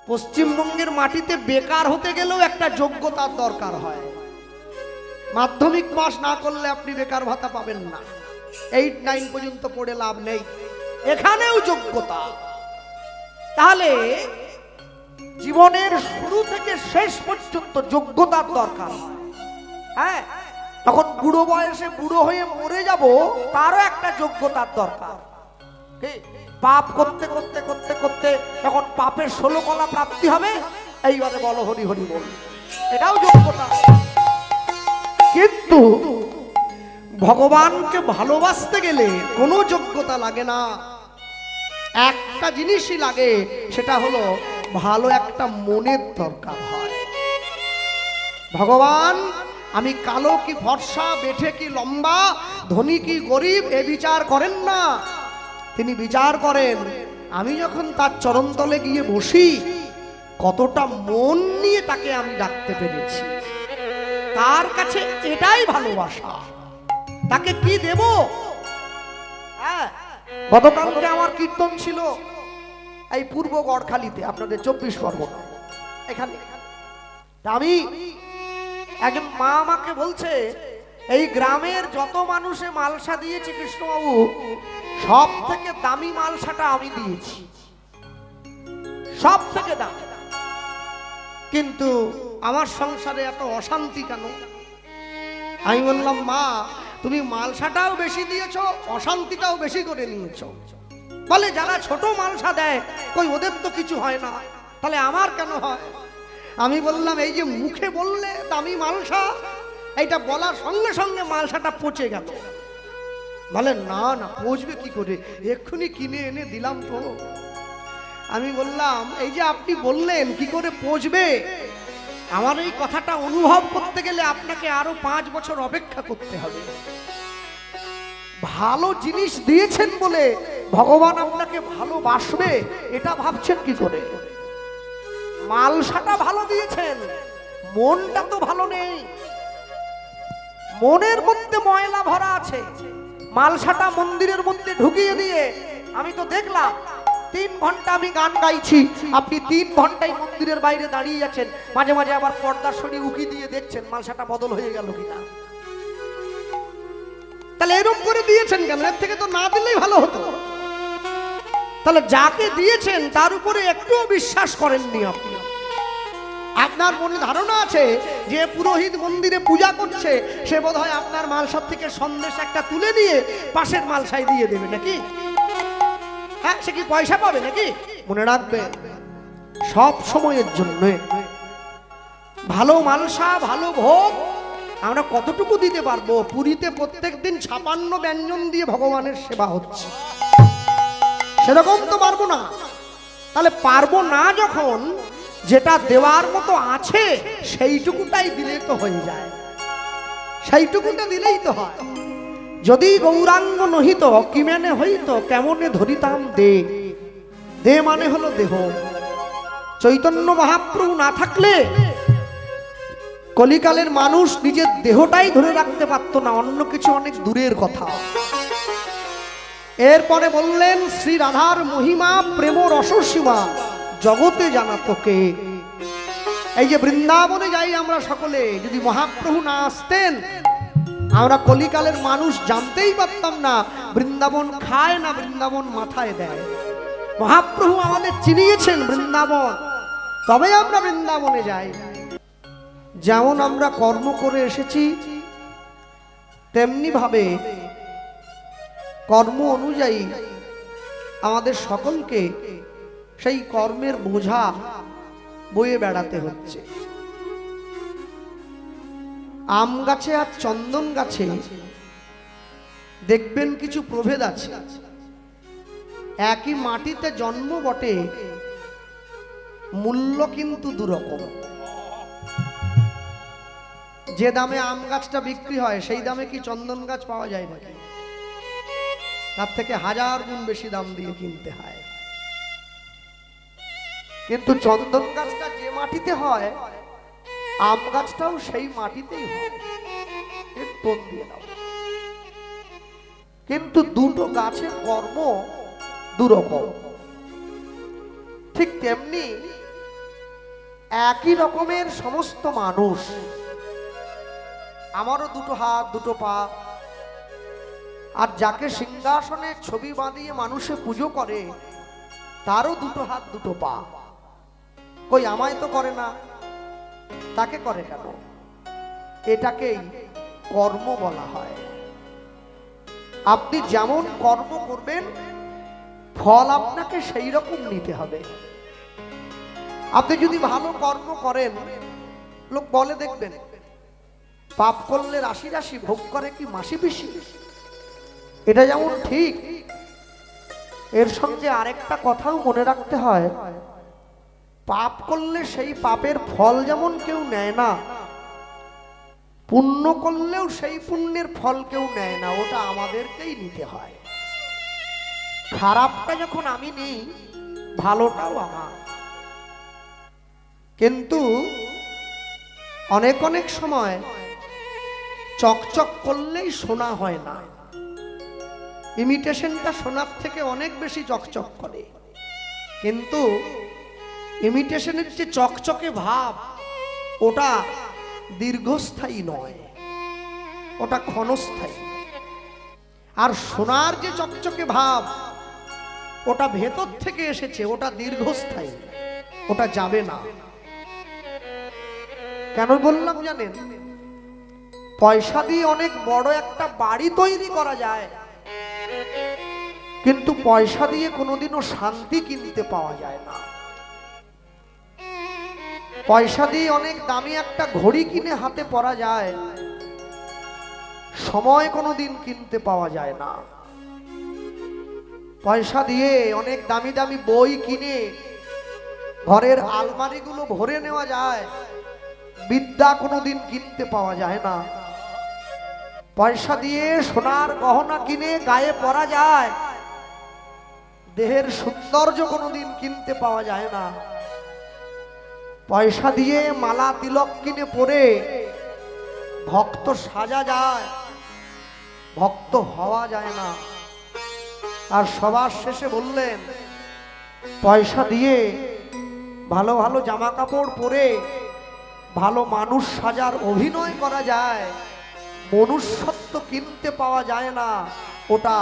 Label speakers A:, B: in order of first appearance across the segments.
A: পশ্চিমবঙ্গের মাটিতে বেকার হতে গেলেও একটা যোগ্যতার দরকার হয়। মাধ্যমিক পাস না করলে আপনি বেকার ভাতা পাবেন না। 8-9 পর্যন্ত পড়ে লাভ নেই, এখানেও যোগ্যতা। তাহলে জীবনের শুরু থেকে শেষ পর্যন্ত যোগ্যতার দরকার হয়। হ্যাঁ, তখন বুড়ো বয়সে বুড়ো হয়ে মরে যাব, তারও একটা যোগ্যতার দরকার। পাপ করতে করতে করতে করতে যখন পাপের 16 কলা প্রাপ্তি হবে, এইবারে বলো হরি হরি বল, এটাও যোগ্যতা। কিন্তু ভগবানকে ভালোবাসতে গেলে কোনো যোগ্যতা লাগে না, একটা জিনিসই লাগে, সেটা হলো ভালো একটা মনের দরকার হয়। ভগবান আমি কালো কি ফর্সা, বেঠে কি লম্বা, ধনী কি গরিব, এ বিচার করেন না। তিনি বিচার করেন আমি যখন তার চরণতলে গিয়ে বসি, কতটা মন নিয়ে তাকে আমি ডাকতে পেরেছি। তার কাছে এটাই ভালোবাসা। তাকে কি দেব? গতকালকে আমার কীর্তন ছিল এই পূর্ব গড়খালিতে, আপনাদের 24 পরগনা এখানে। আমি একজন মা আমাকে বলছে, এই গ্রামের যত মানুষে মালসা দিয়েছে কৃষ্ণবাবু, সব থেকে দামি মালসাটা আমি দিয়েছি, সব থেকে দামি। কিন্তু আমার সংসারে এত অশান্তি কেন? আমি বললাম, মা তুমি মালসাটাও বেশি দিয়েছো, অশান্তিটাও বেশি করে নিয়েছো। বলে যারা ছোট মালসা দেয়, কই ওদের তো কিছু হয় না, তাহলে আমার কেন হয়? আমি বললাম, এই যে মুখে বললে দামি মালসা, এইটা বলার সঙ্গে সঙ্গে মালসাটা পচে গেল। বলে না না, পচবে কি করে, এক্ষুনি কিনে এনে দিলাম তো। আমি বললাম, এই যে আপনি বললেন কি করে পচবে, আমার এই কথাটা অনুভব করতে গেলে আপনাকে আরো 5 বছর অপেক্ষা করতে হবে। ভালো জিনিস দিয়েছেন বলে ভগবান আপনাকে ভালোবাসবে, এটা ভাবছেন কি করে? মালসাটা ভালো দিয়েছেন, মনটা তো ভালো নেই, মনের মধ্যে ময়লা ভরা আছে। মালসাটা মন্দিরের মধ্যে ঢুকিয়ে দিয়ে আমি তো দেখলাম 3 ঘন্টা আমি গান গাইছি, আপনি 3 ঘন্টায় মন্দিরের বাইরে দাঁড়িয়ে আছেন, মাঝে মাঝে আবার পর্দার সরি উকি দিয়ে দেখছেন মালসাটা বদল হয়ে গেল কিনা। তাহলে এরকম করে দিয়েছেন কেন? এর থেকে তো না দিলেই ভালো হতো। তাহলে যাকে দিয়েছেন তার উপরে একটুও বিশ্বাস করেননি আপনি। আপনার মনে ধারণা আছে যে পুরোহিত মন্দিরে পূজা করছে, সে বোধহয় আপনার মালসার থেকে সন্দেশ একটা তুলে নিয়ে পাশের মালসায় দিয়ে দেবে নাকি? হ্যাঁ, সে কি পয়সা পাবে নাকি? মনে রাখবে, সব সময়ের জন্য ভালো মালসা, ভালো ভোগ আমরা কতটুকু দিতে পারবো? পুরীতে প্রত্যেকদিন 56 ব্যঞ্জন দিয়ে ভগবানের সেবা হচ্ছে, সেরকম তো পারবো না। তাহলে পারবো না যখন, যেটা দেওয়ার মতো আছে সেইটুকুটাই দিলে তো হয়ে যায়, সেইটুকুটা দিলেই তো হয়। যদি গৌরাঙ্গ নহিত কি মানে হইতো, কেমনে ধরিতাম দে। দে মানে হলো দেহ। চৈতন্য মহাপ্রভু না থাকলে কলিকালের মানুষ নিজের দেহটাই ধরে রাখতে পারত না, অন্য কিছু অনেক দূরের কথা। এরপরে বললেন, শ্রী রাধার মহিমা প্রেম রসসীমা জগতে জানা তোকে। এই যে বৃন্দাবনে যাই আমরা সকলে, যদি মহাপ্রভু না আসতেন আমরা কলিকালের মানুষ জানতেই পারতাম না বৃন্দাবন খায় না বৃন্দাবন মাথায় দেয়। মহাপ্রভু আমাদের চিনিয়েছেন বৃন্দাবন, তবে আমরা বৃন্দাবনে যাই। যেমন আমরা কর্ম করে এসেছি, তেমনি ভাবে কর্ম অনুযায়ী আমাদের সকলকে সেই কর্মের বোঝা বয়ে বেড়াতে হচ্ছে। আম গাছে আর চন্দন গাছে দেখবেন কিছু প্রভেদ আছে। একই মাটিতে জন্ম বটে, মূল্য কিন্তু দুরকম। যে দামে আম গাছটা বিক্রি হয় সেই দামে কি চন্দন গাছ পাওয়া যায় নাকি? তার থেকে 1000 গুণ বেশি দাম দিয়ে কিনতে হয়। কিন্তু চন্দন গাছটা যে মাটিতে হয়, আম গাছটাও সেই মাটিতেই হয়। কিন্তু দুটো গাছের কর্ম দুরকম। ঠিক তেমনি একই রকমের সমস্ত মানুষ, আমারও দুটো হাত দুটো পা, আর যাকে সিংহাসনে ছবি বাঁধিয়ে মানুষে পুজো করে তারও দুটো হাত দুটো পা। কই আমায় তো করে না, তাকে করে কেন? এটাকেই কর্ম বলা হয়। আপনি যেমন কর্ম করবেন ফল আপনাকে সেই রকম নিতে হবে। আপনি যদি ভালো কর্ম করেন, লোক বলে দেখবেন পাপ করলে রাশি রাশি, ভোগ করে কি মাসি পিসি। এটা যেমন ঠিক, এর সঙ্গে আরেকটা কথাও মনে রাখতে হয়, পাপ করলে সেই পাপের ফল যেমন কেউ নেয় না, পুণ্য করলেও সেই পুণ্যের ফল কেউ নেয় না, ওটা আমাদেরকেই নিতে হয়। খারাপটা যখন আমি নিই, ভালোটাও আমার। কিন্তু অনেক অনেক সময় চকচক করলেই সোনা হয় না, ইমিটেশনটা সোনার থেকে অনেক বেশি চকচক করে। কিন্তু ইমিটেশনের যে চকচকে ভাব, ওটা দীর্ঘস্থায়ী নয়, ওটা ক্ষণস্থায়ী। আর সোনার যে চকচকে ভাব, ওটা ভেতর থেকে এসেছে, ওটা দীর্ঘস্থায়ী, ওটা যাবে না। কেন বললাম জানেন? পয়সা দিয়ে অনেক বড় একটা বাড়ি তৈরি করা যায়, কিন্তু পয়সা দিয়ে কোনোদিনও শান্তি কিনতে পাওয়া যায় না। পয়সা দিয়ে অনেক দামি একটা ঘড়ি কিনে হাতে পরা যায়, সময় কোনোদিন কিনতে পাওয়া যায় না। পয়সা দিয়ে অনেক দামি দামি বই কিনে ঘরের আলমারিগুলো ভরে নেওয়া যায়, বিদ্যা কোনোদিন কিনতে পাওয়া যায় না। পয়সা দিয়ে সোনার গহনা কিনে গায়ে পরা যায়, দেহের সৌন্দর্য কোনোদিন কিনতে পাওয়া যায় না। পয়সা দিয়ে মালা তিলক কিনে পরে ভক্ত সাজা যায়, ভক্ত হওয়া যায় না। আর সবার শেষে বললেন, পয়সা দিয়ে ভালো ভালো জামা কাপড় পরে ভালো মানুষ সাজার অভিনয় করা যায়, মনুষ্যত্ব কিনতে পাওয়া যায় না, ওটা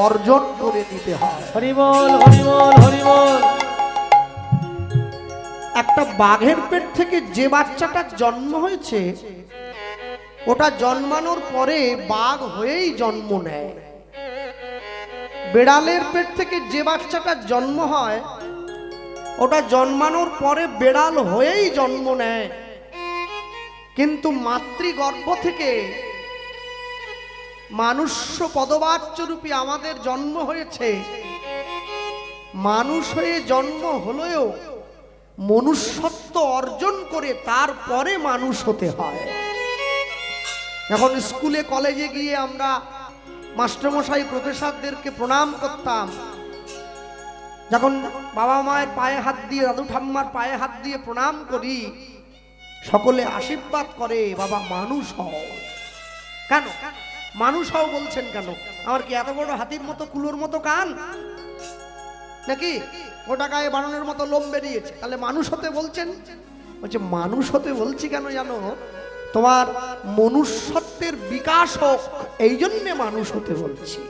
A: অর্জন করে নিতে হয়।
B: হরি বল, হরি বল, হরি বল।
A: একটা বাঘের পেট থেকে যে বাচ্চাটার জন্ম হয়েছে, ওটা জন্মানোর পরে বাঘ হয়েই জন্ম নেয়। বেড়ালের পেট থেকে যে বাচ্চাটার জন্ম হয়, ওটা জন্মানোর পরে বেড়াল হয়েই জন্ম নেয়। কিন্তু মাতৃগর্ভ থেকে মানুষ্য পদবাচ্যরূপী আমাদের জন্ম হয়েছে, মানুষ হয়ে জন্ম হলেও মনুষ্যত্ব অর্জন করে তারপরে মানুষ হতে হয়। যখন স্কুলে কলেজে গিয়ে আমরা মাস্টারমশাই প্রফেসরদেরকে প্রণাম করতাম, যখন বাবা মায়ের পায়ে হাত দিয়ে, দাদু ঠাম্মার পায়ে হাত দিয়ে প্রণাম করি, সকলে আশীর্বাদ করে, বাবা মানুষ হও। কেন মানুষ হও বলছেন কেন? আমার কি এত বড় হাতির মতো কুলোর মতো কান নাকি? ওটা গায়ে বানানোর মতো লোম বেরিয়েছে, তাহলে মানুষ হতে বলছেন? বলছে মানুষ হতে বলছি কেন জানো? তোমার মনুষ্যত্বের বিকাশ হোক, এই জন্যে মানুষ হতে বলছি।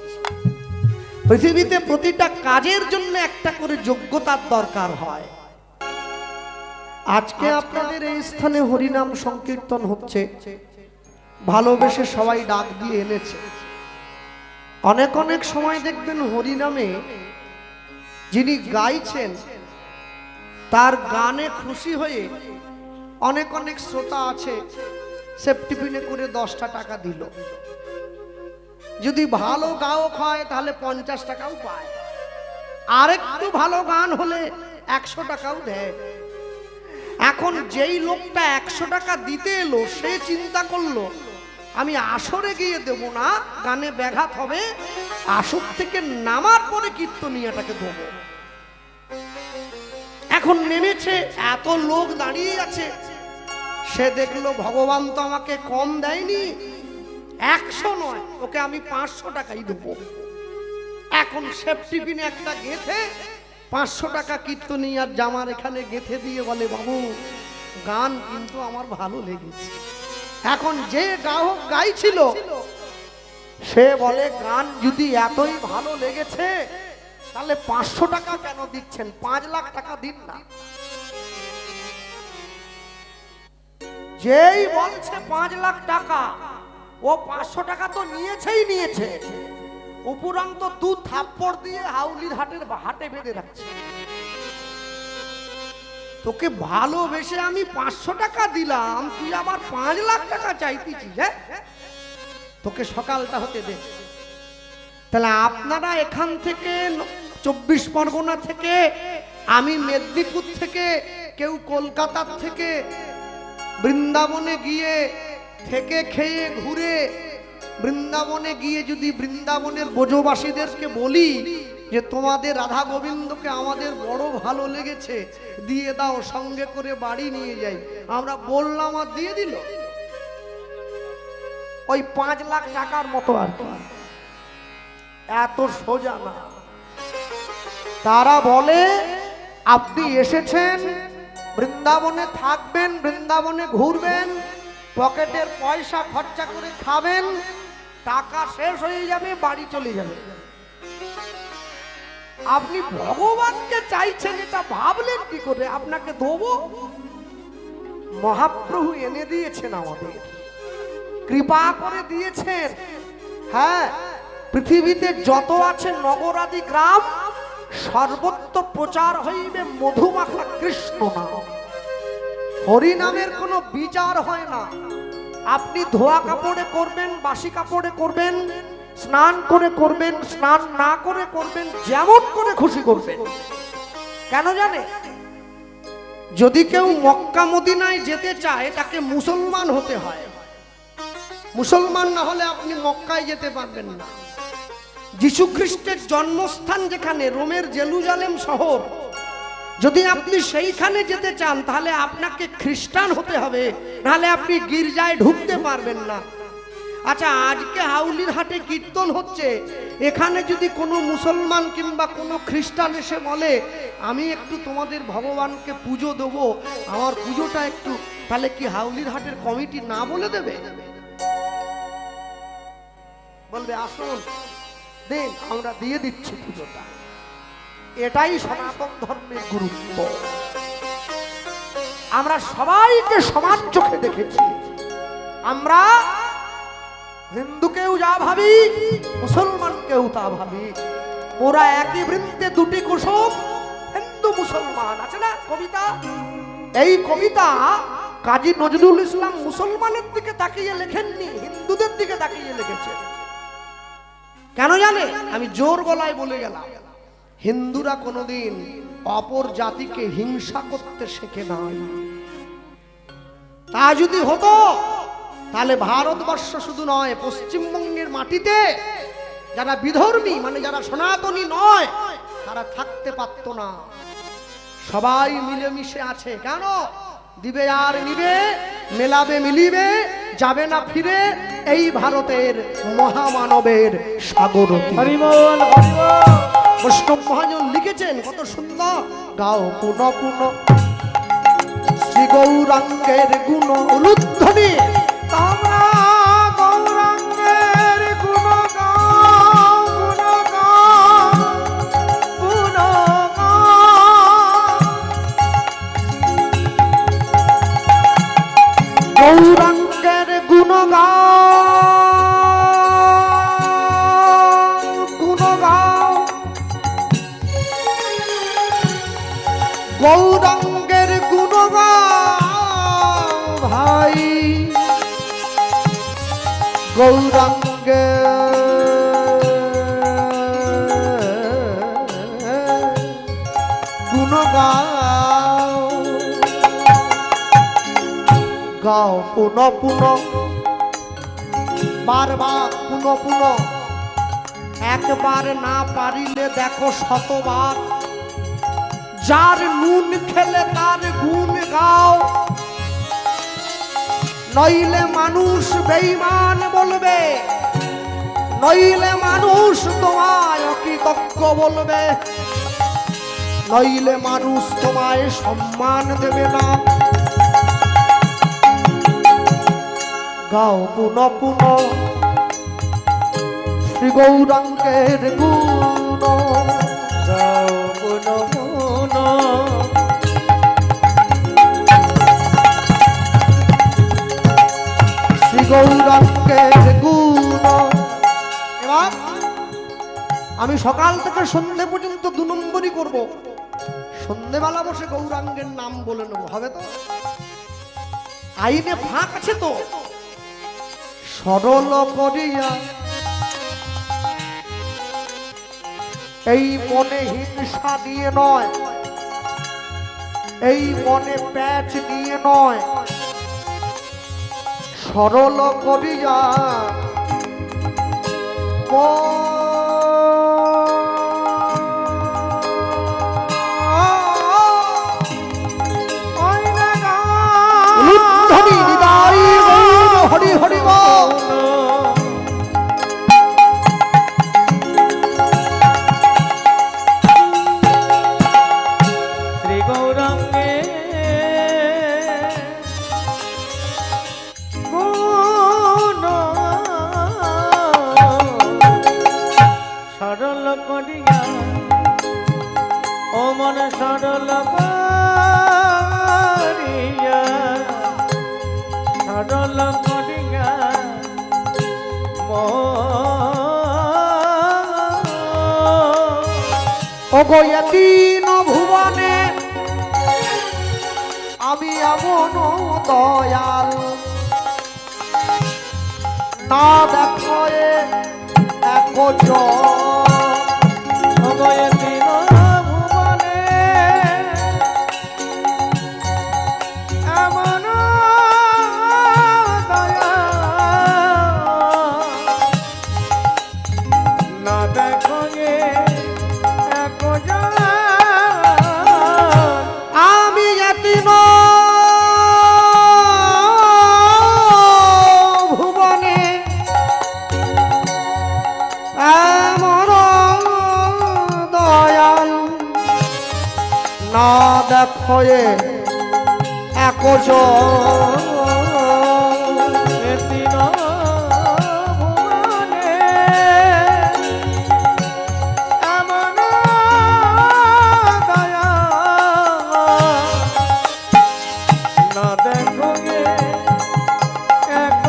A: পৃথিবীতে প্রতিটা কাজের জন্য একটা করে যোগ্যতার দরকার হয়। আজকে আপনাদের এই স্থানে হরিনাম সংকীর্তন হচ্ছে, ভালোবেসে সবাই ডাক দিয়ে এনেছে। অনেক অনেক সময় দেখবেন হরিনামে যিনি গাইছেন তার গানে খুশি হয়ে অনেক অনেক শ্রোতা আছে সেফটি পিনে করে 10টা টাকা দিল। যদি ভালো গায়ক হয় তাহলে 50 টাকাও পায়, আর একটু ভালো গান হলে 100 টাকাও দেয়। এখন যেই লোকটা 100 টাকা দিতে এলো, সে চিন্তা করলো আমি আসরে গিয়ে দেব না, গানে ব্যাঘাত হবে, আসর থেকে নামার পরে কীর্তনিয়াটাকে দেব। এখন নেমেছে, এত লোক দাঁড়িয়ে আছে, সে দেখলো ভগবান তো আমাকে কম দেয়নি, 100 নয়, ওকে আমি 500 টাকাই দেবো। এখন সেফটি পিনে একটা গেথে 500 টাকা কীর্তনিয়ার জামার এখানে গেথে দিয়ে বলে, বাবু গান কিন্তু আমার ভালো লেগেছে। এখন যে গায়ক গাইছিল সে বলে গান যদি এতই ভালো লেগেছে তাহলে 500 টাকা কেন দিচ্ছেন, 5 লাখ টাকা দিন না। যেই বলছে 5 লাখ টাকা, ও 500 টাকা তো নিয়েছে, উপরান্ত 2 থাপ্পড় দিয়ে হাউলির হাটে বেঁধে রাখছে। তোকে ভালোবেসে আমি 500 টাকা দিলাম, তুই আবার 5 লাখ টাকা চাইতেছিস? হ্যাঁ, তোকে সকালটা হতে দে। তাহলে আপনারা এখান থেকে 24 পরগনা থেকে, আমি মেদিনীপুর থেকে, কেউ কলকাতার থেকে বৃন্দাবনে গিয়ে থেকে খেয়ে ঘুরে, বৃন্দাবনে গিয়ে যদি বৃন্দাবনের ব্রজবাসীদেরকে বলি যে তোমাদের রাধা গোবিন্দকে আমাদের বড় ভালো লেগেছে, দিয়ে দাও, সঙ্গে করে বাড়ি নিয়ে যাই, আমরা বললাম আর দিয়ে দিল, ওই 5 লাখ টাকার মতো আর কি। এত সোজা না। তারা বলে আপনি এসেছেন বৃন্দাবনে, থাকবেন, বৃন্দাবনে ঘুরবেন, পকেটের পয়সা খরচা করে খাবেন, টাকা শেষ হয়ে যাবে, বাড়ি চলে যাবে। আপনি ভগবানকে চাইছেন, এটা ভাবলেন কি করে? আপনাকে দেবো, মহাপ্রভু এনে দিয়েছেন, আমাদের কৃপা করে দিয়েছেন। হ্যাঁ, পৃথিবীতে যত আছে নগরাদি গ্রাম, সর্বত্র প্রচার হইবে মধুমাখা কৃষ্ণ নাম। হরি নামের কোনো বিচার হয় না। আপনি ধোয়া কাপড়ে করবেন, বাসি কাপড়ে করবেন, স্নান করে করবেন, স্নান না করে করবেন, যেমন করে খুশি করবেন। কেন জানে? যদি কেউ মক্কা মদিনায় যেতে চায় তাকে মুসলমান হতে হয়। মুসলমান না হলে আপনি মক্কায় যেতে পারবেন না। যিশু খ্রিস্টের জন্মস্থান যেখানে, রোমের জেরুজালেম শহর, যদি আপনি সেইখানে যেতে চান তাহলে আপনাকে খ্রিস্টান হতে হবে, নাহলে আপনি গির্জায় ঢুকতে পারবেন না। আচ্ছা, আজকে হাউলির হাটে কীর্তন হচ্ছে, এখানে যদি কোনো মুসলমান কিংবা কোনো খ্রিস্টান এসে বলে আমি একটু তোমাদের ভগবানকে পুজো দেবো, আমার পুজোটা একটু, তাহলে কি হাউলির হাটের কমিটি না বলে দেবে? বলবে আসুন দিন, আমরা দিয়ে দিচ্ছি পুজোটা। এটাই সনাতন ধর্মের গুরুত্ব। আমরা সবাইকে সমান চোখে দেখেছি। আমরা হিন্দুকেও যা ভাবি, মুসলমানকেও তা ভাবি। ওরা একই বৃন্তে দুটি কুসুম, হিন্দু মুসলমান। আছে না কবিতা? এই কবিতা কাজী নজরুল ইসলাম মুসলমানের দিকে তাকিয়ে লেখেননি, হিন্দুদের দিকে তাকিয়ে লিখেছেন। কেন জানে? আমি জোর গলায় বলে গেলাম, হিন্দুরা কোনোদিন অপর জাতিকে হিংসা করতে শেখে নাই। তা যদি হতো তাহলে ভারতবর্ষ শুধু নয়, পশ্চিমবঙ্গের মাটিতে যারা বিধর্মী, মানে যারা সনাতনী নয়, তারা থাকতে পারতো না। সবাই মিলেমিশে আছে। কেন? দিবে আর নিবে, মেলাবে মিলিবে, যাবে না ফিরে, এই ভারতের মহামানবের সাগর।
B: হরিবল হরিবল।
A: বৈষ্ণব মহাজন লিখেছেন কত সুন্দর, গাও পুন পুন শ্রী গৌরাঙ্গের গুণ উলুধ্বনি।
B: তোমরা গৌরাঙ্গের গুণ গাও, গুণ গাও, গুণ গাও।
A: গৌরাঙ্গের গুণ গাও, গুণ গাও, গৌরাঙ্গের গুণ গাও ভাই, গৌরাঙ্গের গুণ গাও, গাও পুন পুন, বারবার পুন পুন, একবার না পারিলে দেখো শতবার। যার নুন খেলে তার গুণ গাও, নইলে মানুষ বেঈমান বলবে, নইলে মানুষ তোমায় অকৃতজ্ঞ বলবে, নইলে মানুষ তোমায় সম্মান দেবে না। গাও পুন পুন শ্রী গৌরাঙ্গের গুণ
B: গাও পুন পুন
A: শ্রী গৌরাঙ্গের গুণ। এবার আমি সকাল থেকে সন্ধে পর্যন্ত 2 নম্বরই করব, সন্ধেবেলা বসে গৌরাঙ্গের নাম বলে নেব, হবে তো? আইনে ফাঁক আছে তো? সরল করিয়া এই মনে হিংসা নিয়ে নয়, এই মনে প্যাচ নিয়ে নয়, সরল করিয়া হরি হরি বল।
B: শ্রী গৌরাঙ্গে গুণ সরল করিয়া ও মন সরল করিয়া সরল করিয়া
A: ওগো এতিন ভুবনে আমি এমন দয়াল, না দেখো এক
B: দিন ভুবনে এমন দয়া না দেখো এক
A: আমি এতিন ভুবনে এমন দয়াল, না দেখো এক
B: দিন ভুবনে এমন দয়া না দেখো এক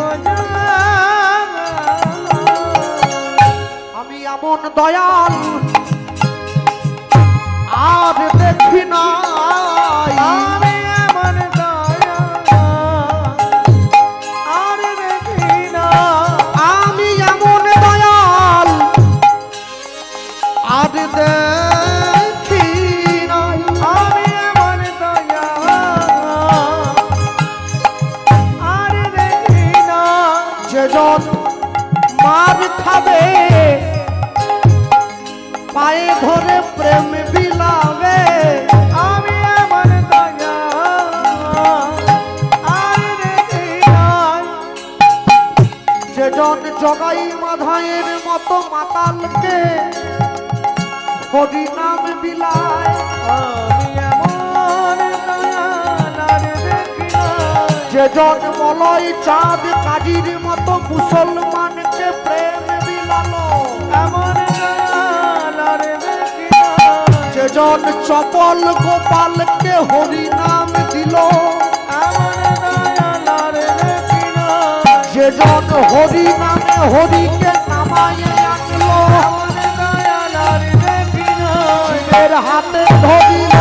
A: আমি এমন দয়াল আর দেখি নাই,
B: আমি এমন দয়া আর দেখি না
A: আমি এমন দয়াল আর দেখি নাই,
B: আমি এমন দয়া আর দেখি না
A: যেজন মার খাবে পায়ে ধরে প্রেম বিলাবে,
B: আমি এমন দয়া আর দেখি না
A: যেজন জগাই মাধায়ের মতো মাতালকে হরি নাম বিলায়,
B: আমি এমন দয়া আর দেখি না
A: যেজন মলয় চাঁদ কাজীর মতো মুসলমানকে প্রেম বিলালো,
B: এমন দয়া আর দেখি না
A: যেজন চপল গোপালকে হরি নাম দিল,
B: এমন দয়া আর দেখি না
A: যেজন হরি নামে হরিকে নামায়ে আনলো,
B: এমন দয়া আর দেখি না
A: শিবের হাতে ধরিল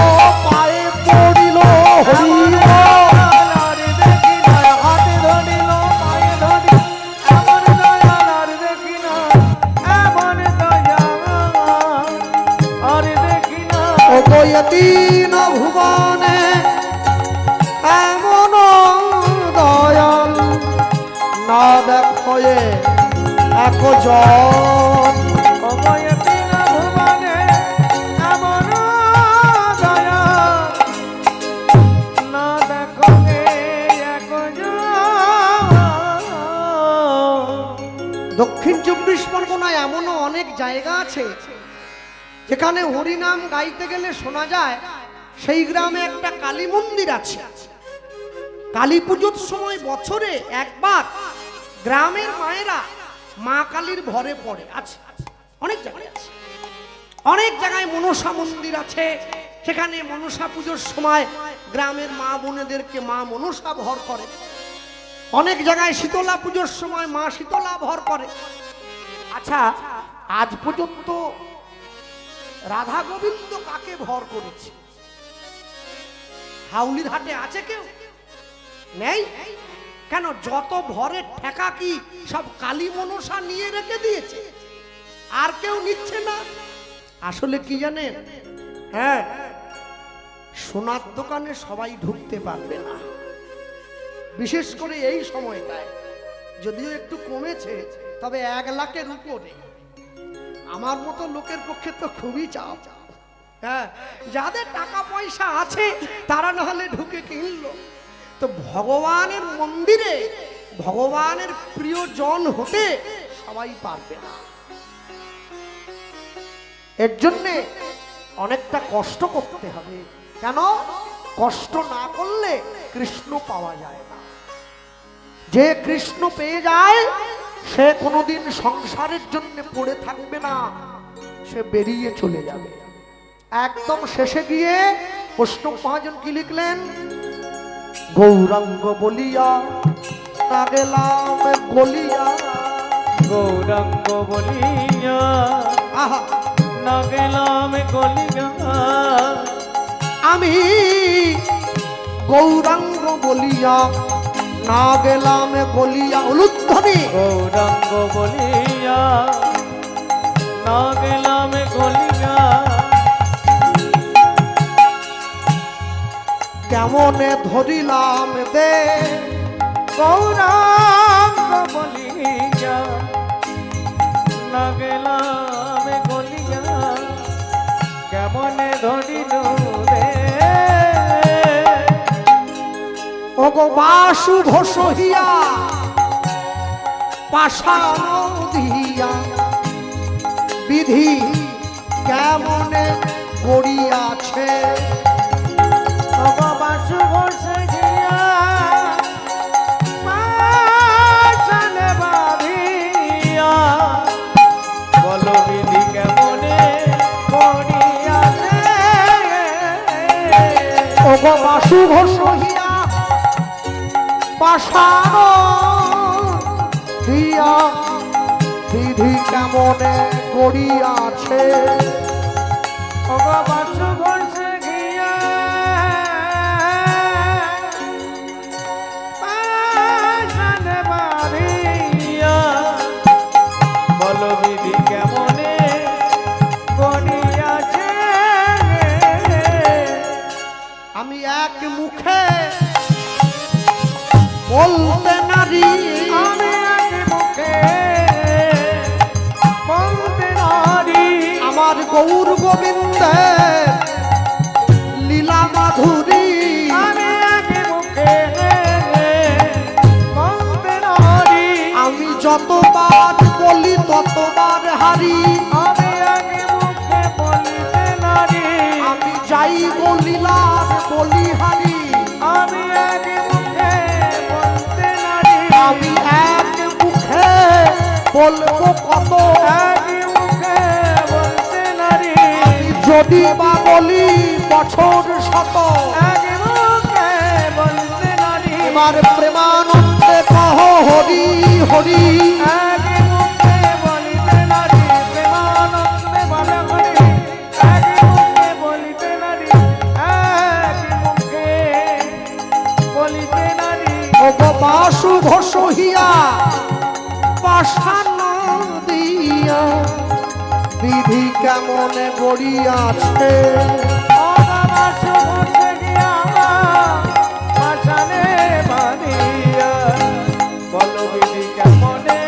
A: পায়ে পড়িল হরি বল।
B: আর দেখি না হাতে ধরিল পায়ে ধরি এমন দয়া আর দেখি না এমন দয়া আর দেখি না
A: ওগো এতিন ভুবনে এমন দয়াল, না দেখো এক জন
B: অবয়তি না ভুবনে এমন দয়া না দেখো এক
A: দক্ষিণ 24 পরগনায় এমনও অনেক জায়গা আছে যেখানে হরিনাম গাইতে গেলে শোনা যায় সেই গ্রামে একটা কালী মন্দির আছে। কালী পুজোর সময় বছরে একবার গ্রামের মায়েরা মা কালীর ভরে পড়ে আছে, অনেক জায়গায় আছে, অনেক জায়গায় মনসা মন্দির আছে, সেখানে মনসা পুজোর সময় গ্রামের মা বোনেদেরকে মা মনসা ভর করে। অনেক জায়গায় শীতলা পুজোর সময় মা শীতলা ভর করে। আচ্ছা, আজ পর্যন্ত রাধা গোবিন্দ কাকে ভর করেছে? হাউলির হাটে আছে কেউ? নেই। কেন? যত ভরের ঠেকা কি সব কালী মনসা নিয়ে রেখে দিয়েছে, আর কেউ নিচ্ছে না। আসলে কি জানেন? হ্যাঁ, সোনার দোকানে সবাই ঢুকতে পারবে না, বিশেষ করে এই সময়টায়। যদিও একটু কমেছে, তবে 1 লাখের উপরে। আমার মতো লোকের পক্ষে তো খুবই চাপ। হ্যাঁ, যাদের টাকা পয়সা আছে তারা না হলে ঢুকে কিনলো, তো ভগবানের মন্দিরে ভগবানের প্রিয়জন হতে সবাই পারবে না। এর জন্যে অনেকটা কষ্ট করতে হবে। কেন? কষ্ট না করলে কৃষ্ণ পাওয়া যায় না। যে কৃষ্ণ পেয়ে যায় সে কোনোদিন সংসারের জন্য পড়ে থাকবে না, সে বেরিয়ে চলে যাবে। একদম শেষে গিয়ে বৈষ্ণব মহাজন কি লিখলেন? গৌরাঙ্গ বলিয়া না গেলাম গলিয়া,
B: গৌরাঙ্গ বলিয়া
A: আহা,
B: না গেলাম গলিয়া,
A: আমি গৌরাঙ্গ বলিয়া না গেলাম গলিয়া। উলুধ্বনি।
B: গৌরাঙ্গ বলিয়া না গেলাম গলিয়া,
A: কেমনে ধরিলাম দে।
B: গৌরাঙ্গ বলিয়া না গেলাম গলিয়া, কেমনে ধরিল রে।
A: ওগো বাসু ঘোষহিয়া পাষাণ দিয়া, বিধি কেমনে গড়িয়াছে।
B: বাসু ঘোষে গিয়া পাষাণে বাঁধিয়া, বলো বিধি কেমনে গড়িয়াছে।
A: ওগো বাসু ঘোষহিয়া পাষাণ দিয়া, বিধি কেমনে গড়িয়াছে।
B: ওগো বাসু ঘোষে গিয়া পাষাণে বাঁধিয়া, বলো বিধি কেমনে গড়িয়াছে।
A: আমি এক মুখে বলতে নারী,
B: আমি এক মুখে বলতে নারী,
A: আমার গৌর গোবিন্দের লীলা মাধুরী।
B: আমি এক মুখে বলতে নারী,
A: আমি যতবার বলি ততবার হারি,
B: আমি এক মুখে বলতে নারী,
A: আমি যাই গো লীলার বলিহারি।
B: আমি এক মুখে বলতে নারী,
A: আমি এক মুখে বলবো কত,
B: এক মুখে বলতে নারী,
A: আমি যদি বা বলি বছর শত।
B: এক মুখে বলতে নারী,
A: এবার প্রেমানন্দে কহ হরি হরি।
B: এক মুখে বলিতে নারী, প্রেমানন্দে বলে হরি। এক মুখে বলিতে নারী, এক মুখে বলিতে নারী।
A: ওগো বাসু ঘোষহিয়া পাষাণ দিয়া, বিধি কেমনে গড়িয়াছে।
B: বাসু ঘোষে গিয়া পাষাণে বাঁধিয়া, বলো বিধি কেমনে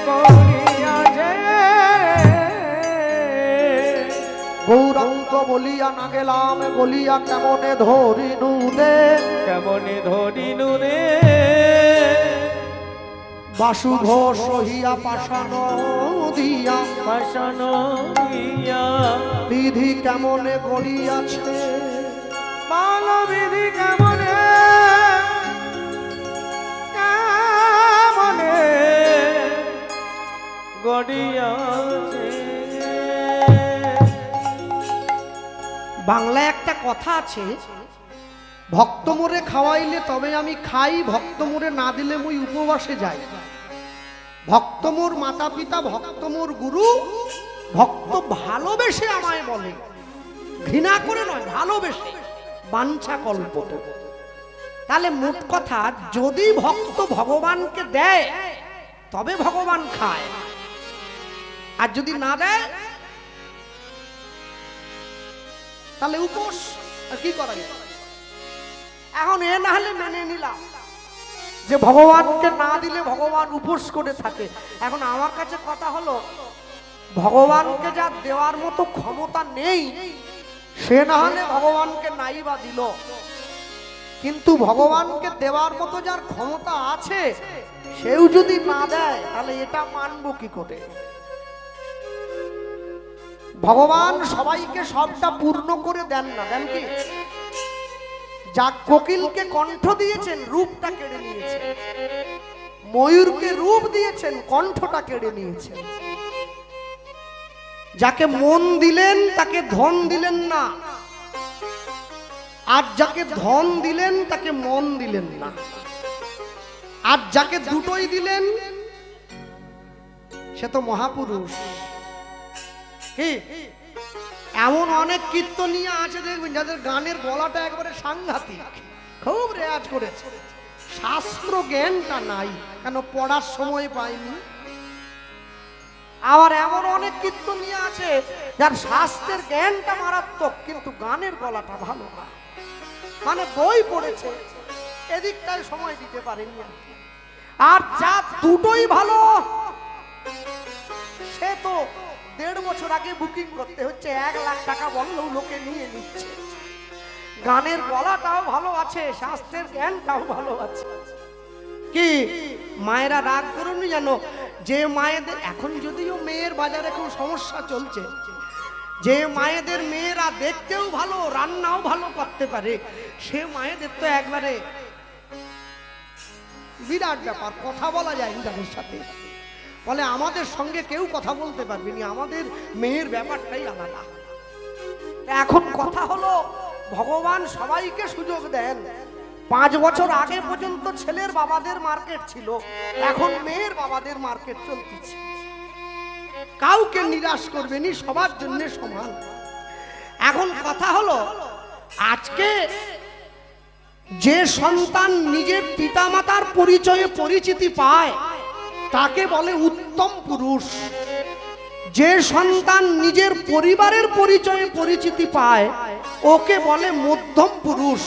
B: গড়িয়াছে।
A: গৌরাঙ্গ বলিয়া না গেলাম বলিয়া, কেমনে ধরিনু দে।
B: কেমনে ধরিনু রে।
A: বাসু ঘোষহিয়া পাষাণ দিয়া,
B: পাষাণ দিয়া,
A: বিধি কেমনে গড়িয়াছে।
B: বলো বিধি কেমনে কেমনে
A: বাংলায় একটা কথা আছে, ভক্ত মোরে খাওয়াইলে তবে আমি খাই, ভক্ত মোরে না দিলে মুই উপবাসে যাই। ভক্ত মোর মাতা পিতা, ভক্ত মোর গুরু, ভক্ত ভালোবেসে আমায় বলে, ঘৃণা করে নয়, ভালোবেসে, বাঞ্ছা কল্পত। তাহলে মোট কথা, যদি ভক্ত ভগবানকে দেয় তবে ভগবান খায়, আর যদি না দেয় তাহলে উপোস। আর কি করা যায়? এখন এ না হলে মেনে নিলাম যে ভগবানকে না দিলে ভগবান উপোস করে থাকে। এখন আমার কাছে কথা হলো, ভগবানকে যা দেওয়ার মতো ক্ষমতা নেই, সে না হলে ভগবানকে নাই বা দিল, কিন্তু ভগবানকে দেওয়ার মতো যার ক্ষমতা আছে সেও যদি না দেয়, তাহলে এটা মানবো কি করে? ভগবান সবাইকে সবটা পূর্ণ করে দেন না, দেন কি? যা কোকিলকে কণ্ঠ দিয়েছেন, রূপটা কেড়ে নিয়েছেন। ময়ূরকে রূপ দিয়েছেন, কণ্ঠটা কেড়ে নিয়েছেন। যাকে মন দিলেন তাকে ধন দিলেন না, আর যাকে ধন দিলেন তাকে মন দিলেন না, আর যাকে দুটোই দিলেন সে তো মহাপুরুষ। কি এমন অনেক কীর্তনীয় আছে দেখবেন যাদের গানের গলাটা একবারে সাংঘাতিক, খুব রেয়াজ করেছে, শাস্ত্র জ্ঞানটা নাই, কেন পড়ার সময় পায়নি। আবার এমন অনেক কীর্তনীয় আছে যার শাস্ত্রের জ্ঞানটা মারাত্মক, কিন্তু গানের গলাটা ভালো না, মানে বই পড়েছে, এদিকটায় সময় দিতে পারেনি। আর যা দুটোই ভালো সে তো 1.5 বছর আগে বুকিং করতে হচ্ছে, 1 লাখ টাকা বললেও লোকে নিয়ে নিচ্ছে। গানের গলাটাও ভালো আছে, শাস্ত্রের জ্ঞানটাও ভালো আছে। কি মায়েরা রাগ করুনি জানো, যে মায়েদের এখন যদিও মেয়ের বাজারে খুব সমস্যা চলছে, যে মায়েদের মেয়েরা দেখতেও ভালো, রান্নাও ভালো করতে পারে, সে মায়েদের তো একবারে বিরাট ব্যাপার, কথা বলা যায় তাদের সাথে। বলে আমাদের সঙ্গে কেউ কথা বলতে পারবে না, আমাদের মেয়ের ব্যাপারটাই আলাদা। এখন কথা হলো, ভগবান সবাইকে সুযোগ দেন। 5 বছর আগে পর্যন্ত ছেলের বাবাদের মার্কেট ছিল, এখন মেয়ের বাবাদের মার্কেট চলতেছে। কাউকে নিরাশ করবেনি, সবার জন্য সমান। এখন কথা হলো, আজকে যে সন্তান নিজের পিতামাতার পরিচয়ে পরিচিতি পায় তাকে বলে উত্তম পুরুষ। যে সন্তান নিজের পরিবারের পরিচয়ে পরিচিতি পায় ওকে বলে মধ্যম পুরুষ।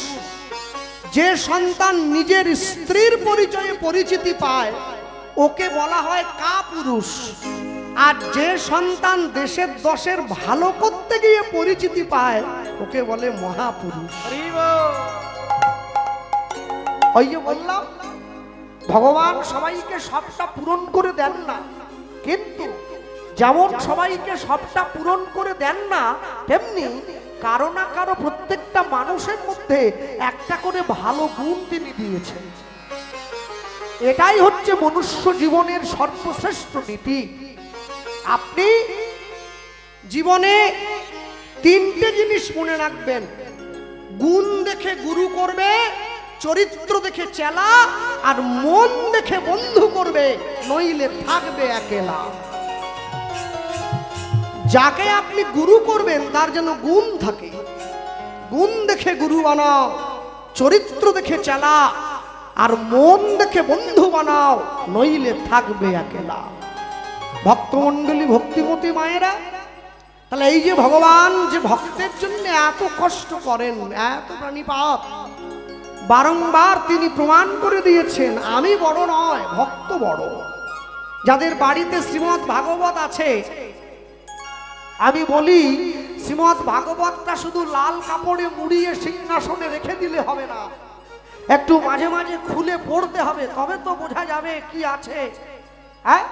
A: যে সন্তান নিজের স্ত্রীর পরিচয়ে পরিচিতি পায় ওকে বলা হয় কাপুরুষ। আর যে সন্তান দেশের দশের ভালো করতে গিয়ে পরিচিতি পায় ওকে বলে মহাপুরুষ। ওই যে বললাম, ভগবান সবাইকে সবটা পূরণ করে দেন না, কিন্তু যেমন সবাইকে সবটা পূরণ করে দেন না, তেমনি কারো না কারো প্রত্যেকটা মানুষের মধ্যে একটা করে ভালো গুণ তিনি দিয়েছেন। এটাই হচ্ছে মনুষ্য জীবনের সর্বশ্রেষ্ঠ নীতি। আপনি জীবনে 3টে জিনিস মনে রাখবেন: গুণ দেখে গুরু করবে, চরিত্র দেখে চেলা, আর মন দেখে বন্ধু করবে, নইলে থাকবে একলা। যাকে আপনি গুরু করবেন তার যেন গুণ থাকে, গুণ দেখে গুরু বানাও, চরিত্র দেখে চেলা, আর মন দেখে বন্ধু বানাও, নইলে থাকবে একলা। ভক্তমণ্ডলী, ভক্তিমতী মায়েরা, তাহলে এই যে ভগবান যে ভক্তের জন্য এত কষ্ট করেন, এত প্রাণীপাত, বারংবার তিনি প্রমাণ করে দিয়েছেন আমি বড় নয়, ভক্ত বড়। যাদের বাড়িতে শ্রীমদ্ ভাগবত আছে, আমি বলি শ্রীমদ্ ভাগবতটা শুধু লাল কাপড়ে মুড়িয়ে সিংহাসনে রেখে দিলে হবে না, একটু মাঝে মাঝে খুলে পড়তে হবে, তবে তো বোঝা যাবে কি আছে। হ্যাঁ,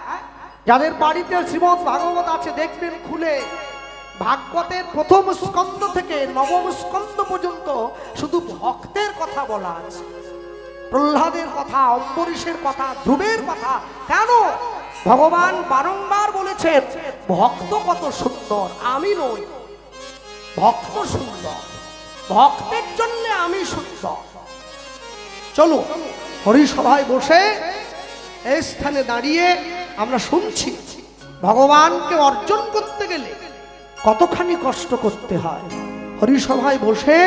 A: যাদের বাড়িতে শ্রীমদ্ ভাগবত আছে দেখবেন খুলে, ভাগবতের প্রথম স্কন্ধ থেকে নবম স্কন্ধ পর্যন্ত শুধু ভক্তের কথা বলা আছে। প্রহ্লাদের কথা, অম্বরীশের কথা, ধ্রুবের কথা। কেন? ভগবান বারংবার বলেছেন ভক্ত কত সুন্দর, আমি নই, ভক্ত সুন্দর। সুন্দর, ভক্তের জন্য আমি সুন্দর। চলো হরিসভায় বসে এই স্থানে দাঁড়িয়ে আমরা শুনছি ভগবানকে অর্জন করতে গেলে কতখানি কষ্ট করতে হয়। হরিসভায় বসে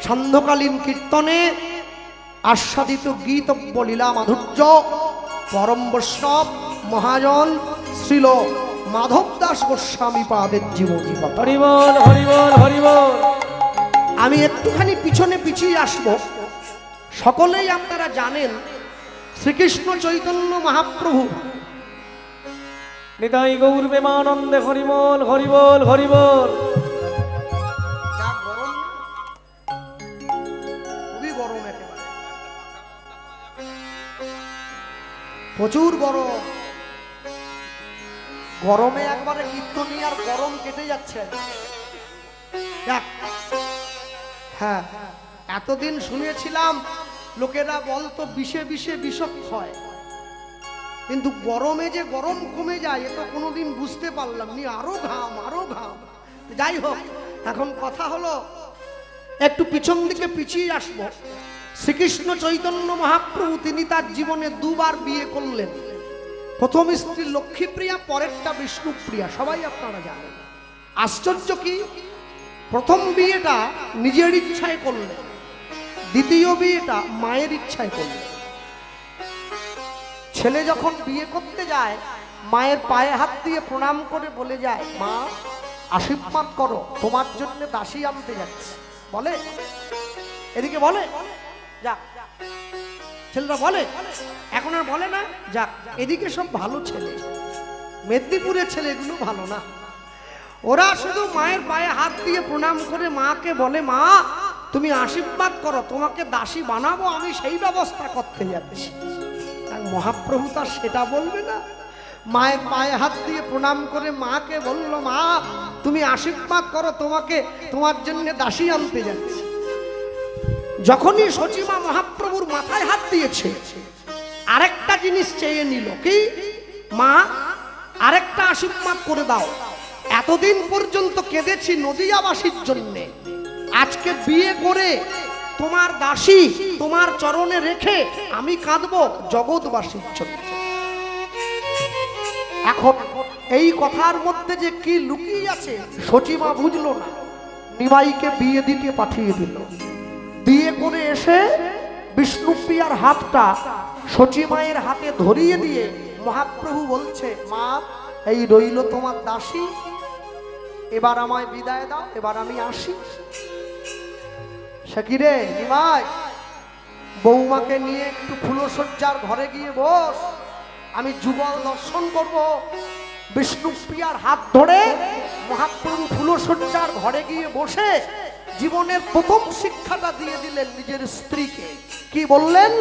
A: সান্ধ্যকালীন কীর্তনে আস্বাদিত গীতব্য লীলা মাধুর্য পরম বৈষ্ণব মহাজন শ্রীল মাধব দাস গোস্বামী পাদের জীবনী কথা।
B: হরি বল হরি বল হরি বল।
A: আমি একটুখানি পিছনে পিছিয়ে আসব। সকলেই আপনারা জানেন শ্রীকৃষ্ণ চৈতন্য মহাপ্রভু
B: নিতাই গৌর প্রেমানন্দে হরি বল হরি বল হরি বল।
A: যা গরম না? খুবই গরম, একেবারে প্রচুর গরম। গরমে একবারে কীর্তনী আর গরম কেটে যাচ্ছে। যাক, হ্যাঁ, এতদিন শুনেছিলাম লোকেরা বলতো বিষে বিষে বিষক্ত হয়, কিন্তু গরমে যে গরম কমে যায় এ তো কোনোদিন বুঝতে পারলাম নি। আরো ঘাম আরো ঘাম। যাই হোক, এখন কথা হলো একটু পিছন দিকে পিছিয়ে আসবো। শ্রীকৃষ্ণ চৈতন্য মহাপ্রভু তিনি তার জীবনে দুবার বিয়ে করলেন। প্রথম স্ত্রী লক্ষ্মীপ্রিয়া, পরেরটা বিষ্ণুপ্রিয়া, সবাই আপনারা জানেন। আশ্চর্য কি, প্রথম বিয়েটা নিজের ইচ্ছায় করলেন, দ্বিতীয় বিয়েটা মায়ের ইচ্ছায় করলেন। ছেলে যখন বিয়ে করতে যায় মায়ের পায়ে হাত দিয়ে প্রণাম করে বলে যায়, মা আশীর্বাদ করো, তোমার জন্য দাসী আনতে যাচ্ছে। বলে, এদিকে বলে, যাক ছেলেরা বলে, এখন আর বলে না। যাক, এদিকে সব ভালো ছেলে, মেদিনীপুরের ছেলেগুলো ভালো না। ওরা শুধু মায়ের পায়ে হাত দিয়ে প্রণাম করে মাকে বলে, মা তুমি আশীর্বাদ করো, তোমাকে দাসী বানাবো, আমি সেই ব্যবস্থা করতে যাচ্ছি। আর মহাপ্রভু তার সেটা বলবে না। মায়ের পায়ে হাত দিয়ে প্রণাম করে মাকে বলল, মা তুমি আশীর্বাদ করো, তোমার জন্য দাসী আনতে যাচ্ছি। যখনই সচিমা মহাপ্রভুর মাথায় হাত দিয়েছে আরেকটা জিনিস চেয়ে নিল, কি, মা আরেকটা আশীর্বাদ করে দাও। এতদিন পর্যন্ত কেঁদেছি নদিয়াবাসীর জন্যে, আজকে বিয়ে করে তোমার দাসী তোমার চরণে রেখে আমি কাঁদবো জগৎবাসীর জন্য। এখন এই কথার মধ্যে যে কি লুকিয়ে আছে সচিমা বুঝলো না। নিমাইকে বিয়ে দিতে পাঠিয়ে দিল। বিয়ে করে এসে বিষ্ণুপ্রিয়ার হাতটা সচিমায়ের হাতে ধরিয়ে দিয়ে মহাপ্রভু বলছে, মা এই রইল তোমার দাসী, এবার আমায় বিদায় দাও, এবার আমি আসি। সে কি রে নিমাই, বৌমাকে নিয়ে একটু ফুলশয্যার ঘরে গিয়ে বস, আমি যুগল দর্শন করব। বিষ্ণুপ্রিয়ার হাত ধরে মহাপ্রভু ফুলশয্যার ঘরে গিয়ে বসে জীবনের প্রথম শিক্ষাটা দিয়ে দিলেন নিজের স্ত্রীকে। কি বললেন,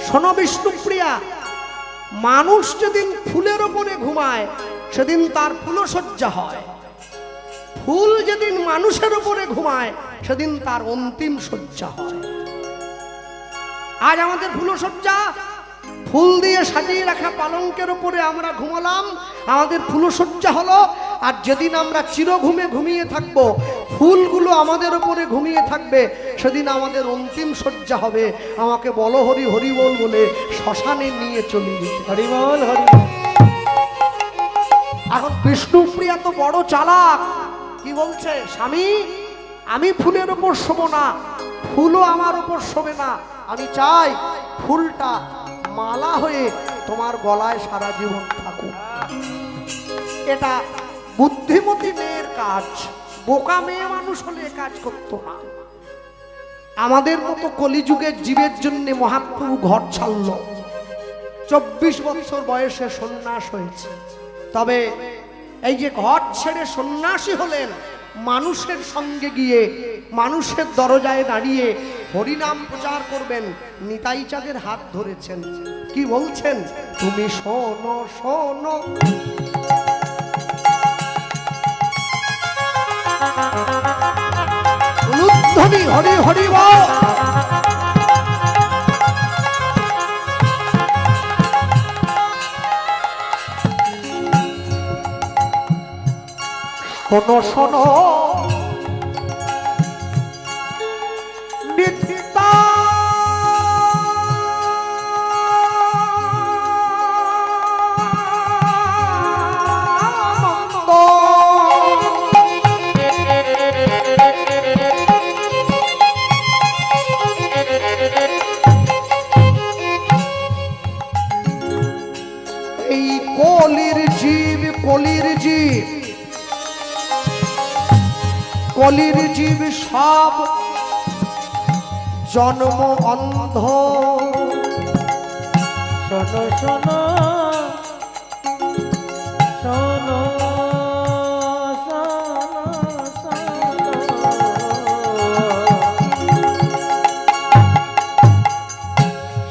A: শোনো বিষ্ণুপ্রিয়া, মানুষ যেদিন ফুলের ওপরে ঘুমায় সেদিন তার ফুলশয্যা হয়, ফুল যেদিন মানুষের ওপরে ঘুমায় সেদিন তার অন্তিম শয্যা হয়। আজ আমাদের ফুলশয্যা, ফুল দিয়ে সাজিয়ে রাখা পালঙ্কের উপরে আমরা ঘুমালাম, আমাদের ফুলশয্যা হলো। আর যেদিন আমরা চিরঘুমে ঘুমিয়ে থাকব, ফুলগুলো আমাদের উপরে ঘুমিয়ে থাকবে, সেদিন আমাদের অন্তিম শয্যা হবে। আমাকে বলো হরি হরি বল বলে শ্মশানে নিয়ে চলে যেতে।
B: হরি বল হরি বল।
A: এখন বিষ্ণুপ্রিয়া তো বড় চালাক, কি বলছে, স্বামী আমি ফুলের উপর শোবো না, ফুলও আমার উপর শোবে না, আমি চাই ফুলটা মালা হয়ে তোমার গলায় সারা জীবন থাকুক। এটা বুদ্ধিমতী মেয়ের কাজ, বোকা মেয়ে মানুষ হলে কাজ করতো না। আমাদের মতো কলিযুগের জীবের জন্য মহাপ্রভু ঘর ছাড়ল, 24 বছর বয়সে সন্ন্যাস হয়েছে। তবে এই যে ঘর ছেড়ে সন্ন্যাসী হলেন, মানুষের সঙ্গে গিয়ে মানুষের দরজায় দাঁড়িয়ে হরিনাম প্রচার করবেন, নিতাই চাঁদের হাত ধরেছেন। কি বলছেন, তুমি শোনো শোনো উলুধ্বনি হরি হরি বল। শোনো শোনো কলির জীব সব জন্ম অন্ধ।
B: শোনো শোনো শোনো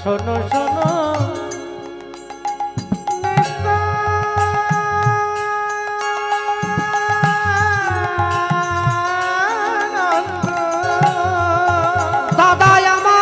B: শোনো শোনো
A: দাদাই আমার,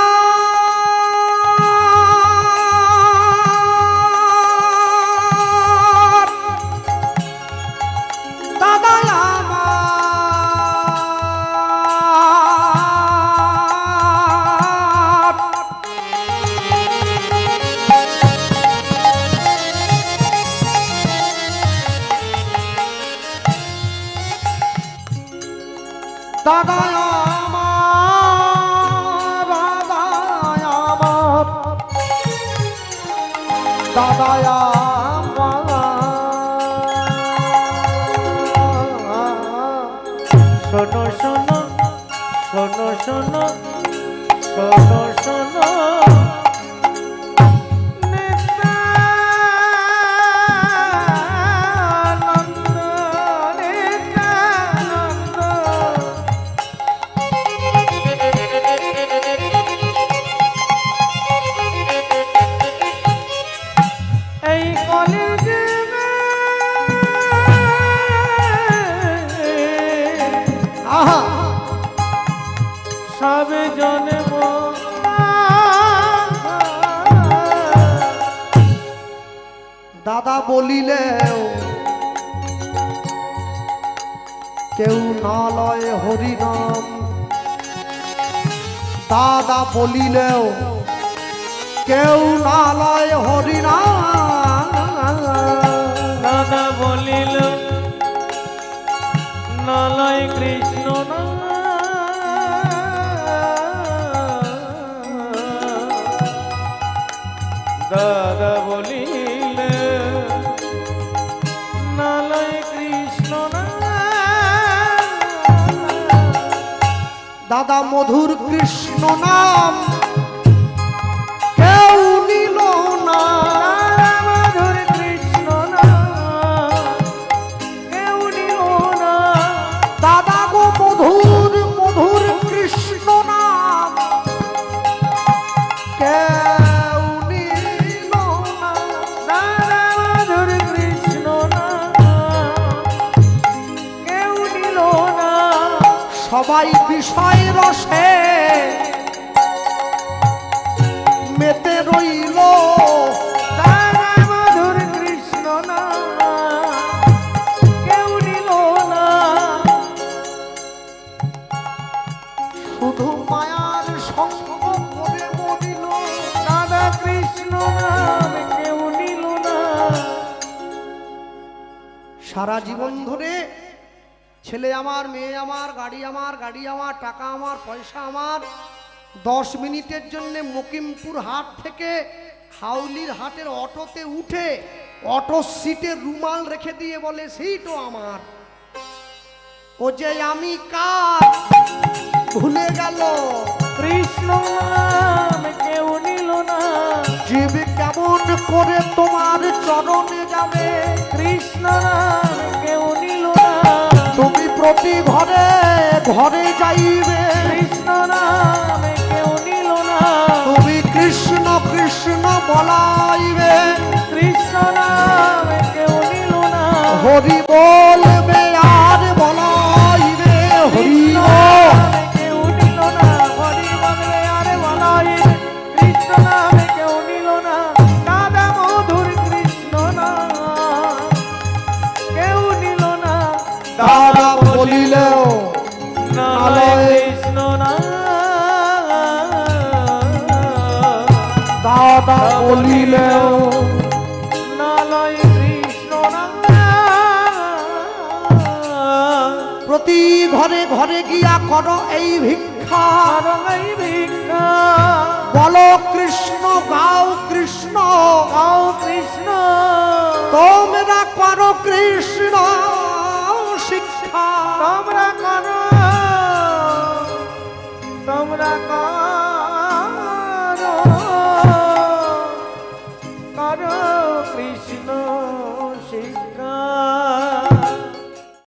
A: দাদাই আমার, দাদাই দাদাই
B: শোনো শোনো শোনো শোনো শোনো শোনো এই কলির
A: আহা
B: সবে জন্ম
A: দাদা বলিলেও কেউ না লয় হরিনাম, দাদা বলিলেও কেউ না লয় হরিনাম।
B: দাদা বলিল নালয় কৃষ্ণ না দাদা বলিল নালয় কৃষ্ণ না
A: দাদা মধুর কৃষ্ণ নাম কেউ নিল না,
B: মধুর কৃষ্ণ না কেউ নিল না
A: দাদা গো মধুর মধুর কৃষ্ণ নাম কেউ নিল না।
B: দাদা মধুর কৃষ্ণ না কেউ নিল না
A: সবাই বিষয় রসে মেতে রইল,
B: দাদা মধুর কৃষ্ণ না কেউ নিল না
A: শুধু মায়ার সঙ্গ করে মরিল।
B: দাদা কৃষ্ণ নাম কেউ নিল না
A: সারা জীবন ধরে ছেলে আমার, মেয়ে আমার, গাড়ি আমার, গাড়ি আমার, টাকা আমার, পয়সা আমার, 10 মিনিটের জন্য মকিমপুর হাট থেকে হাউলির হাটের অটোতে উঠে অটো সিটে রুমাল রেখে দিয়ে বলে সিটও আমার। ও যে আমি কার ভুলে গেল,
B: কৃষ্ণ নাম কেউ নিল না
A: জীব কেমন করে তোমার চরণে যাবে,
B: কৃষ্ণ নাম কেউ নিল না
A: তুমি প্রতি ঘরে ঘরে যাইবে,
B: কৃষ্ণ নাম কেউ নিল না
A: তুমি কৃষ্ণ কৃষ্ণ বলাইবে,
B: কৃষ্ণ নাম কেউ নিল না
A: হরি বলবে আর বলাইবে, হরি
B: কৃষ্ণ
A: বল।
B: নামে কেউ নিল না হরি বলবে আরে বলাই কৃষ্ণ নামে কেউ নিল না দাদা মধুর কৃষ্ণ না কেউ নিল না
A: দাদা বলিলেও
B: নালয় কৃষ্ণ না
A: দাদা বলিলেও
B: নালয় কৃষ্ণ না
A: প্রতি ঘরে ঘরে গিয়া করো এই ভিক্ষা,
B: করই ভিক্ষা
A: বলো কৃষ্ণ গাও কৃষ্ণ,
B: গাও কৃষ্ণ
A: তোমরা করো কৃষ্ণ শিক্ষা,
B: তোমরা